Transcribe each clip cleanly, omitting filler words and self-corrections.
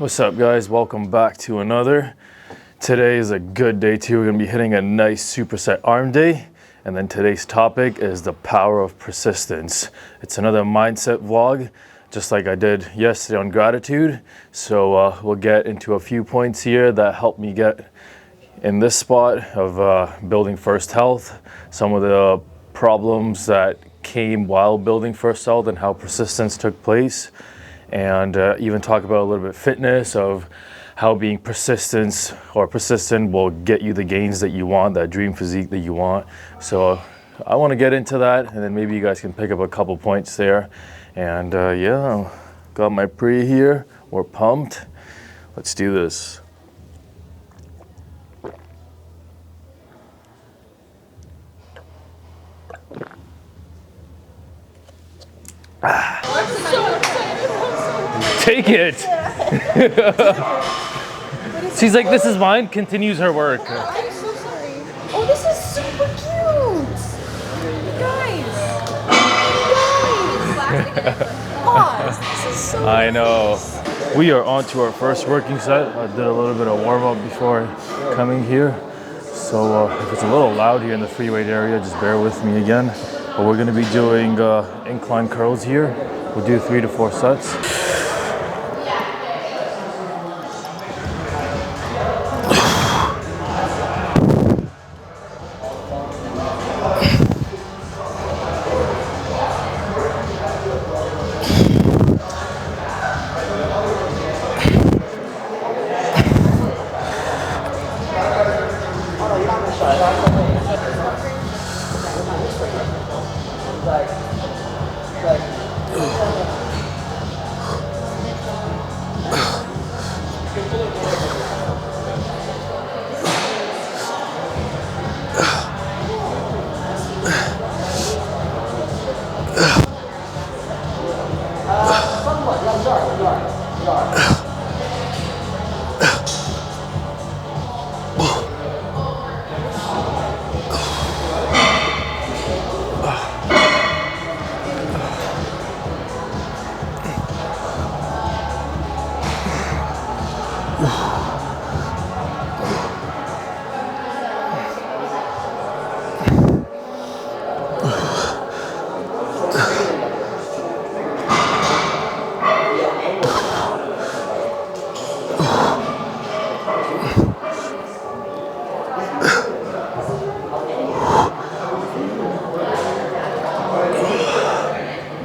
What's up, guys? Welcome back to another. Today is a good day too. We're gonna be hitting a nice superset arm day. And then today's topic is the power of persistence. It's another mindset vlog, just like I did yesterday on gratitude. So we'll get into a few points here that helped me get in this spot of building First Health, some of the problems that came while building First Health and how persistence took place, and even talk about a little bit of fitness of how being persistent will get you the gains that you want, that dream physique that you want. So I want to get into that, and then maybe you guys can pick up a couple points there. And yeah, got my pre here. We're pumped. Let's do this. Take it. She's like, this is mine. Continues her work. I'm so sorry. Oh, this is super cute. You guys. Oh, this is so I know. We are on to our first working set. I did a little bit of warm up before coming here. So if it's a little loud here in the free weight area, just bear with me again. But we're going to be doing incline curls here. We'll do 3 to 4 sets.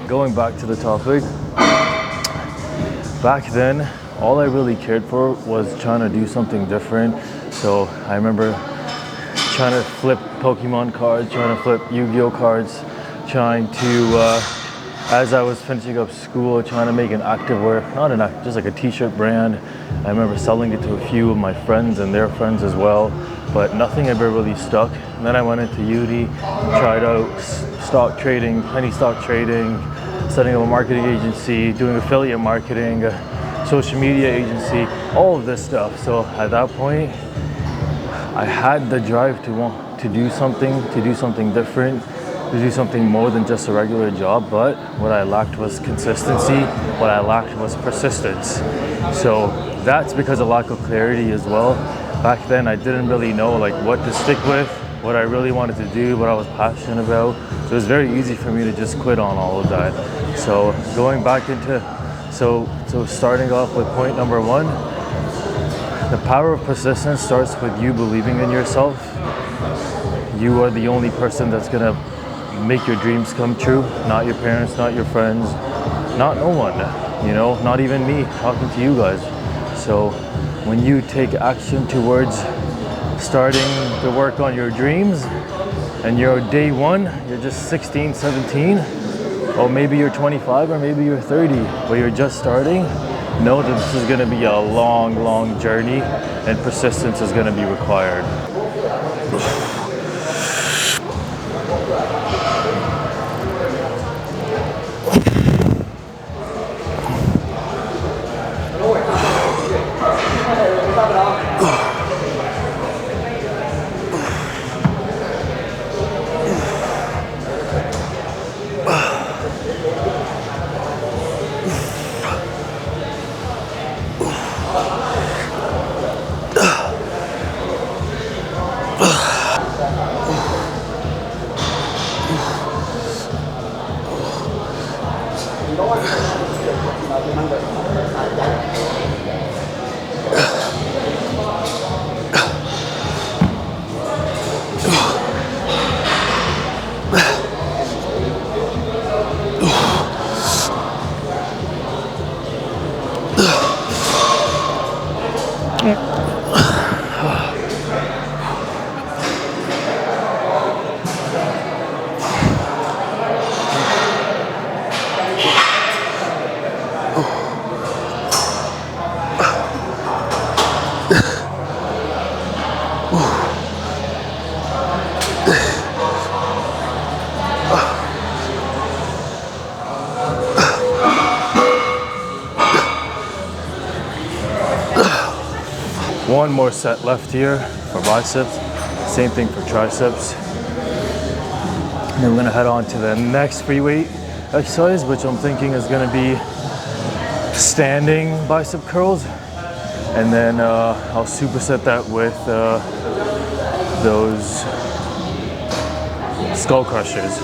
Going back to the topic, back then, all I really cared for was trying to do something different. So I remember trying to flip Pokemon cards, trying to flip Yu-Gi-Oh cards, trying to, as I was finishing up school, trying to make an activewear, just like a t-shirt brand. I remember selling it to a few of my friends and their friends as well, but nothing ever really stuck. And then I went into uni, tried out stock trading, penny stock trading, setting up a marketing agency, doing affiliate marketing, social media agency, all of this stuff. So at that point, I had the drive to want to do something different, to do something more than just a regular job. But what I lacked was consistency. What I lacked was persistence. So that's because of lack of clarity as well. Back then, I didn't really know like what to stick with, what I really wanted to do, what I was passionate about. So it was very easy for me to just quit on all of that. So going back into, so starting off with point number 1, the power of persistence starts with you believing in yourself. You are the only person that's gonna make your dreams come true, not your parents, not your friends, not no one, not even me talking to you guys. So when you take action towards starting to work on your dreams, and you're day 1, you're just 16, 17, or maybe you're 25, or maybe you're 30, but you're just starting, know that this is gonna be a long, long journey, and persistence is gonna be required. One more set left here for biceps. Same thing for triceps. And then we're gonna head on to the next free weight exercise, which I'm thinking is gonna be standing bicep curls. And then I'll superset that with those skull crushers.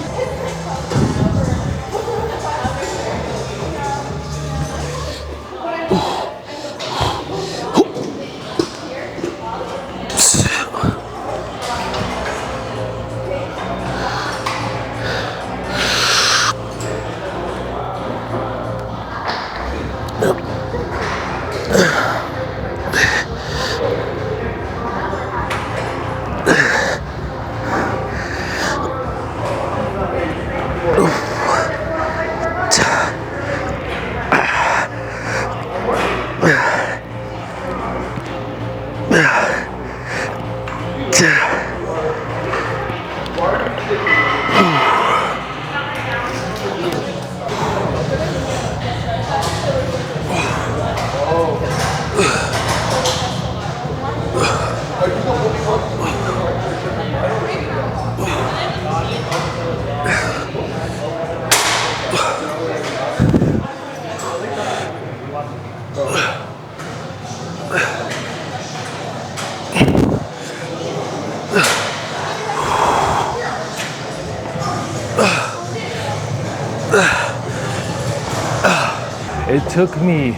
It took me,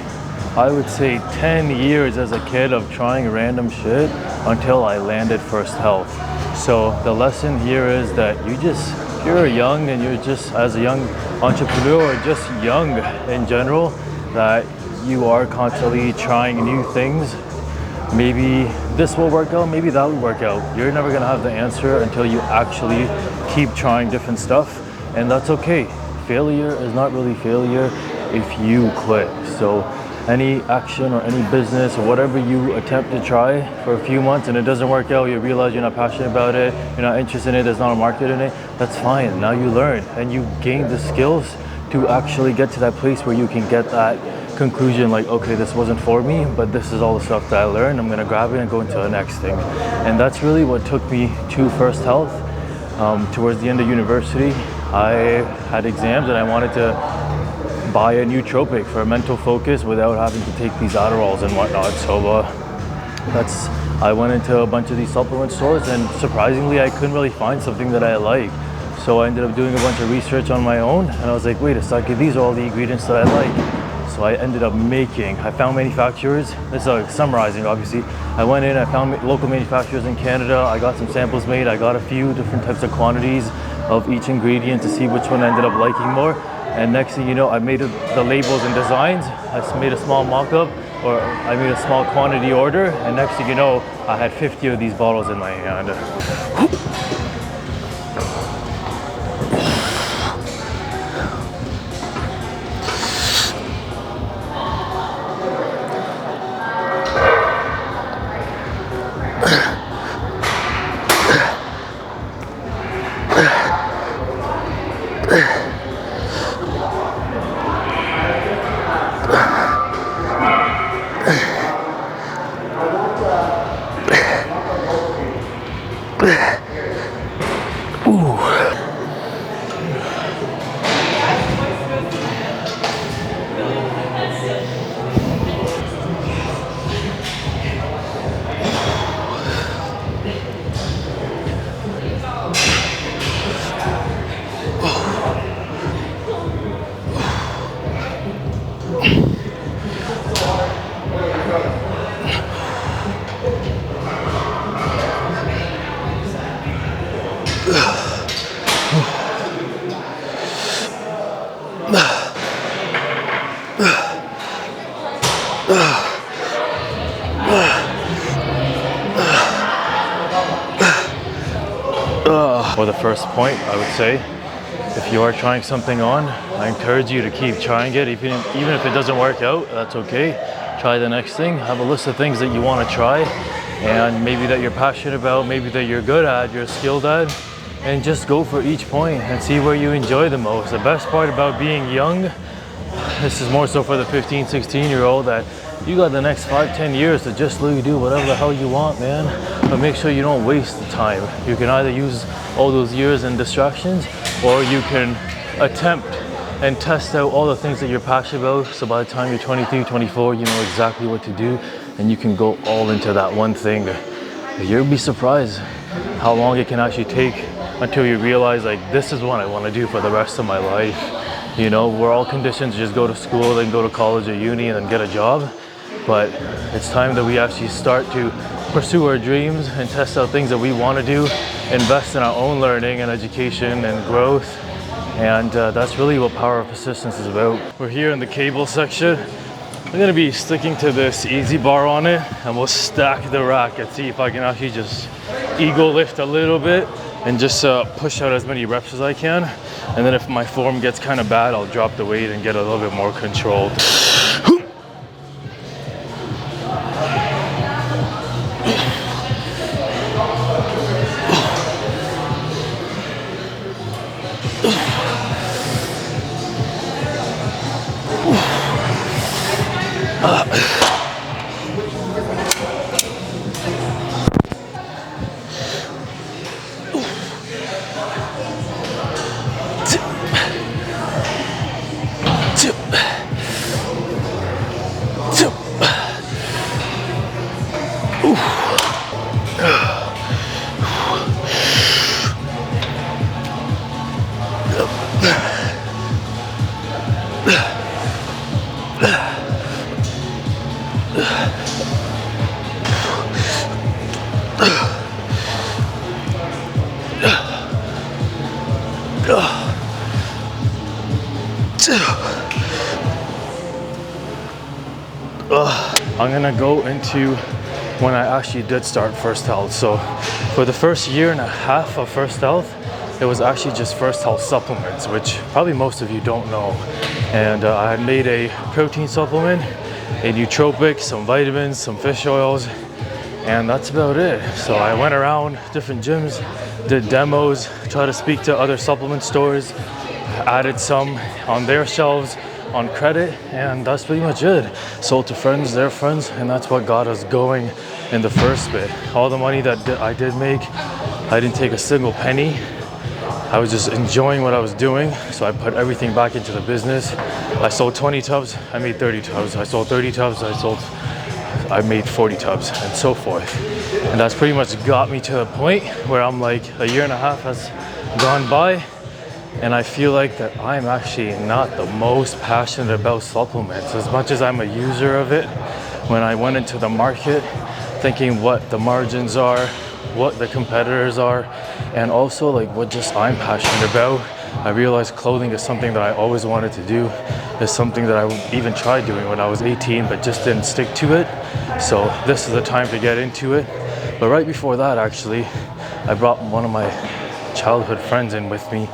I would say, 10 years as a kid of trying random shit until I landed First Health. So the lesson here is that you're young and you're just, as a young entrepreneur or just young in general, that you are constantly trying new things. Maybe this will work out, maybe that will work out. You're never gonna have the answer until you actually keep trying different stuff, and that's okay. Failure is not really failure if you quit. So any action or any business or whatever you attempt to try for a few months and it doesn't work out, you realize you're not passionate about it, you're not interested in it, there's not a market in it, that's fine. Now you learn and you gain the skills to actually get to that place where you can get that conclusion, like, okay, this wasn't for me, but this is all the stuff that I learned, I'm gonna grab it and go into the next thing. And that's really what took me to First Health. Towards the end of university, I had exams and I wanted to buy a nootropic for mental focus without having to take these Adderalls and whatnot. So I went into a bunch of these supplement stores and surprisingly I couldn't really find something that I like. So I ended up doing a bunch of research on my own and I was like, wait a second, these are all the ingredients that I like. So I ended up I found manufacturers, this is summarizing obviously. I went in, I found local manufacturers in Canada, I got some samples made, I got a few different types of quantities of each ingredient to see which one I ended up liking more. And next thing you know, I made the labels and designs. I made a small mock-up, or I made a small quantity order. And next thing you know, I had 50 of these bottles in my hand. For the first point, I would say, if you are trying something on, I encourage you to keep trying it. Even if it doesn't work out, that's okay. Try the next thing. Have a list of things that you want to try, and maybe that you're passionate about, maybe that you're good at, you're skilled at, and just go for each point and see where you enjoy the most. The best part about being young, this is more so for the 15, 16-year-old, that you got the next 5-10 years to just literally do whatever the hell you want, man. But make sure you don't waste the time. You can either use all those years and distractions, or you can attempt and test out all the things that you're passionate about. So by the time you're 23, 24, you know exactly what to do, and you can go all into that one thing. You'll be surprised how long it can actually take until you realize, like, this is what I want to do for the rest of my life. You know, we're all conditioned to just go to school, then go to college or uni, and then get a job. But it's time that we actually start to pursue our dreams and test out things that we want to do, invest in our own learning and education and growth. And that's really what Power of Persistence is about. We're here in the cable section. I'm gonna be sticking to this easy bar on it, and we'll stack the rack and see if I can actually just ego lift a little bit and just push out as many reps as I can. And then if my form gets kind of bad, I'll drop the weight and get a little bit more controlled. I'm gonna go into when I actually did start First Health. So for the first year and a half of First Health, it was actually just First Health supplements, which probably most of you don't know. And I had made a protein supplement, a nootropic, some vitamins, some fish oils, and that's about it. So I went around different gyms, did demos, tried to speak to other supplement stores, added some on their shelves on credit, and that's pretty much it. Sold to friends, their friends, and that's what got us going in the first bit. All the money that I did make, I didn't take a single penny. I was just enjoying what I was doing, so I put everything back into the business. I sold 20 tubs, I made 30 tubs. I sold 30 tubs, I made 40 tubs, and so forth. And that's pretty much got me to the point where I'm like, a year and a half has gone by, and I feel like that I'm actually not the most passionate about supplements. As much as I'm a user of it, when I went into the market thinking what the margins are, what the competitors are, and also like what just I'm passionate about, I realized clothing is something that I always wanted to do. It's something that I even tried doing when I was 18, but just didn't stick to it. So this is the time to get into it. But right before that, actually, I brought one of my childhood friends in with me,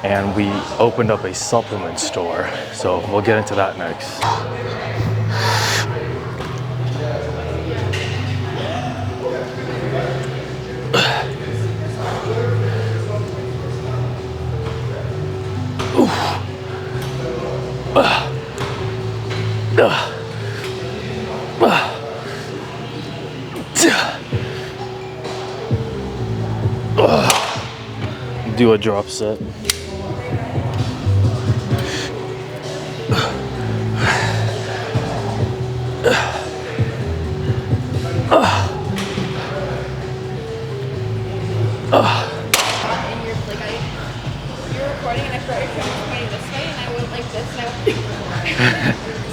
and we opened up a supplement store. So we'll get into that next. Do a drop set.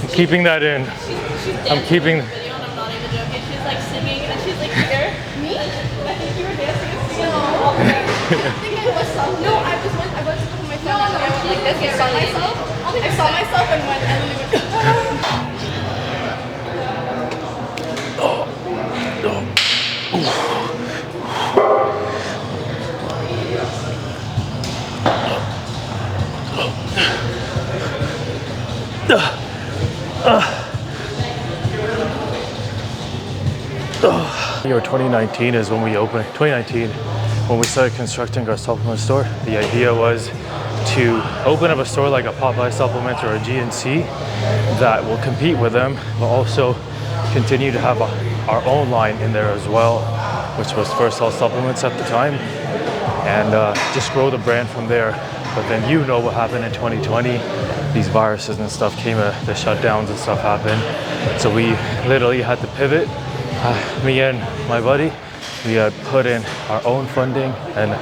I'm keeping that in. I'm keeping. Video, and I'm not even joking. She's like singing, and she's like, here, me? I think you were dancing and singing along. I think I No, I was with my phone and I went like this. I saw myself. And went and then went. Year 2019 is when we opened. 2019, when we started constructing our supplement store, the idea was to open up a store like a Popeye supplement or a GNC that will compete with them, but also continue to have our own line in there as well, which was First Health Supplements at the time, and just grow the brand from there. But then you know what happened in 2020. These viruses and stuff came, the shutdowns and stuff happened. So we literally had to pivot. Me and my buddy, we had put in our own funding and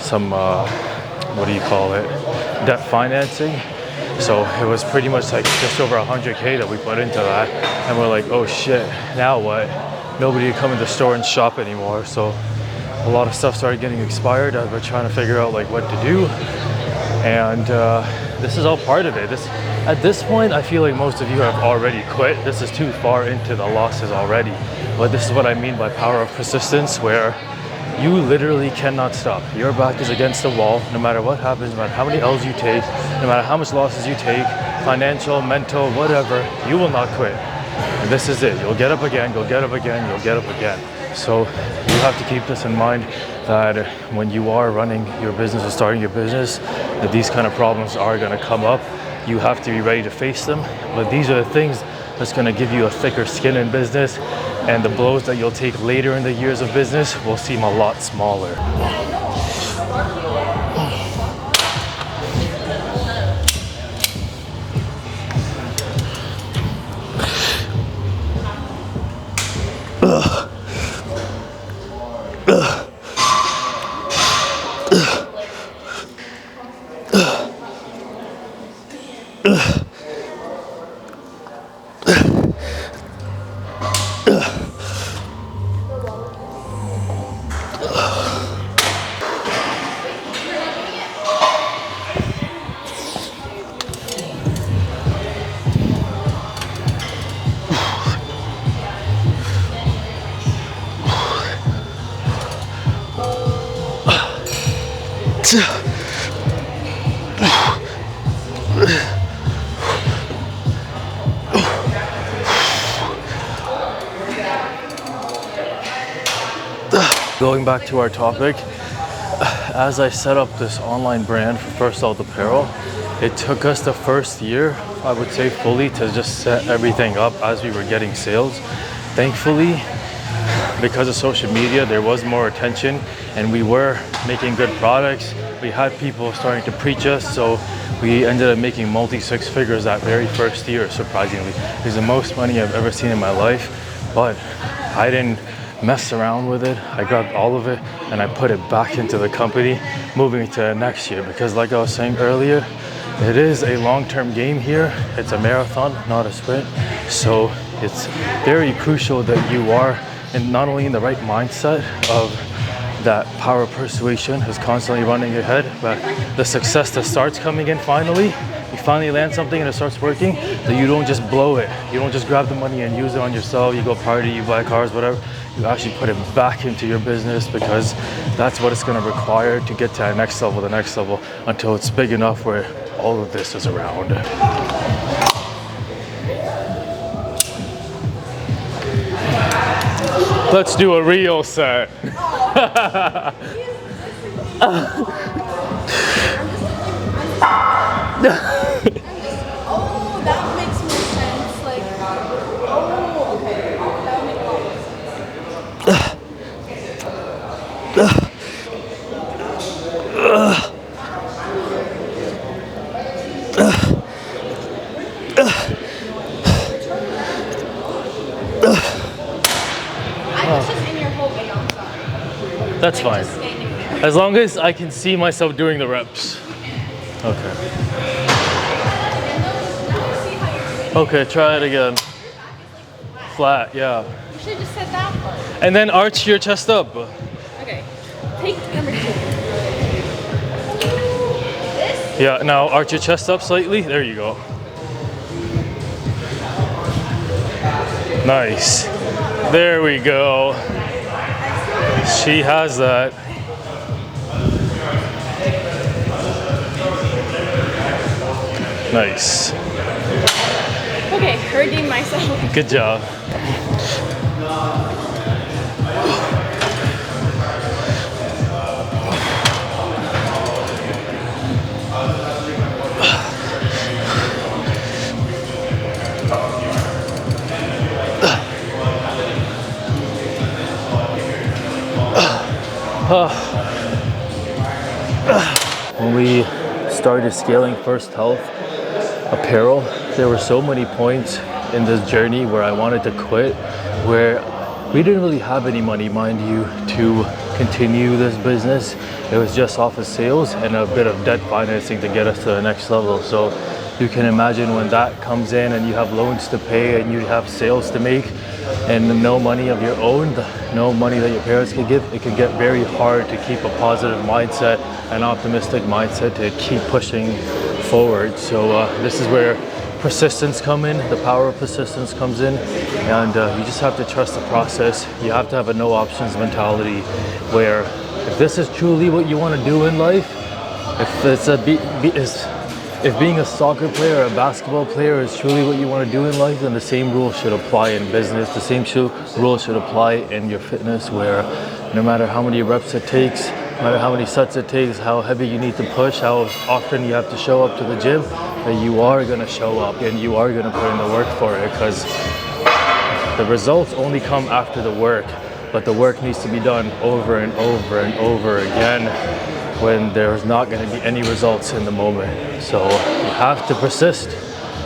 some, what do you call it, debt financing. So it was pretty much like just over 100K that we put into that. And we're like, oh shit, now what? Nobody would come in the store and shop anymore. So a lot of stuff started getting expired as we're trying to figure out like what to do. And this is all part of it. At this point, I feel like most of you have already quit. This is too far into the losses already. But this is what I mean by power of persistence, where you literally cannot stop. Your back is against the wall, no matter what happens, no matter how many L's you take, no matter how much losses you take, financial, mental, whatever, you will not quit. And this is it. You'll get up again, you'll get up again, you'll get up again. So you have to keep this in mind, that when you are running your business or starting your business, that these kind of problems are going to come up. You have to be ready to face them. But these are the things that's going to give you a thicker skin in business, and the blows that you'll take later in the years of business will seem a lot smaller. Going back to our topic, as I set up this online brand for First Health Apparel, it took us the first year, I would say fully, to just set everything up as we were getting sales. Thankfully, because of social media, there was more attention and we were making good products. We had people starting to preach us, so we ended up making multi-six figures that very first year, surprisingly. It was the most money I've ever seen in my life, but I didn't mess around with it. I grabbed all of it and I put it back into the company moving to next year, because like I was saying earlier, it is a long-term game here. It's a marathon, not a sprint. So it's very crucial that you are not only in the right mindset of that power of persuasion is constantly running your head, but the success that starts coming in finally, you finally land something and it starts working, that you don't just blow it. You don't just grab the money and use it on yourself. You go party, you buy cars, whatever. You actually put it back into your business, because that's what it's going to require to get to the next level, until it's big enough where all of this is around. Let's do a real set. Oh, that makes more sense. Like, oh, okay. That would make a lot more I was just in your whole way, I'm sorry. That's Like, fine. just standing there. As long as I can see myself doing the reps. Okay. Okay, try it again. Flat, yeah. You should have just said that part. And then arch your chest up. Okay. Take number 2. Yeah, now arch your chest up slightly. There you go. Nice. There we go. She has that. Nice. Okay, hurting myself. Good job. When we started scaling First Health apparel, there were so many points in this journey where I wanted to quit, where we didn't really have any money, mind you, to continue this business. It was just off of sales and a bit of debt financing to get us to the next level. So you can imagine when that comes in and you have loans to pay and you have sales to make and no money of your own, no money that your parents can give, it can get very hard to keep a positive mindset, an optimistic mindset to keep pushing forward. So this is where persistence come in, the power of persistence comes in, and you just have to trust the process. You have to have a no options mentality where if this is truly what you want to do in life, if being a soccer player or a basketball player is truly what you want to do in life, then the same rules should apply in business. The same rules should apply in your fitness, where no matter how many reps it takes, no matter how many sets it takes, how heavy you need to push, how often you have to show up to the gym, that you are going to show up and you are going to put in the work for it, because the results only come after the work, but the work needs to be done over and over and over again when there's not going to be any results in the moment. So you have to persist.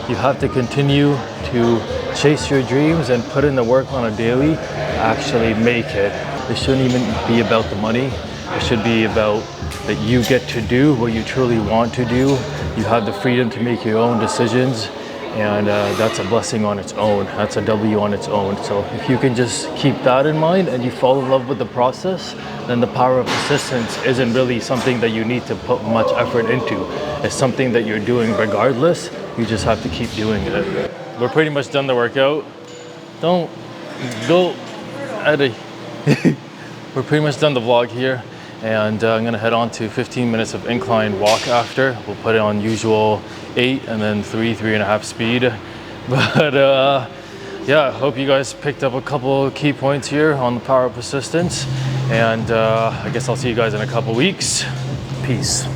You have to continue to chase your dreams and put in the work on a daily to actually make it. It shouldn't even be about the money. It should be about that you get to do what you truly want to do. You have the freedom to make your own decisions, and that's a blessing on its own. That's a W on its own. So if you can just keep that in mind and you fall in love with the process, then the power of persistence isn't really something that you need to put much effort into. It's something that you're doing regardless. You just have to keep doing it. We're pretty much done the workout. Don't go at a... We're pretty much done the vlog here, and I'm gonna head on to 15 minutes of incline walk after. We'll put it on usual 8 and then 3.5 speed. But yeah, I hope you guys picked up a couple key points here on the power of persistence, and I guess I'll see you guys in a couple weeks. Peace.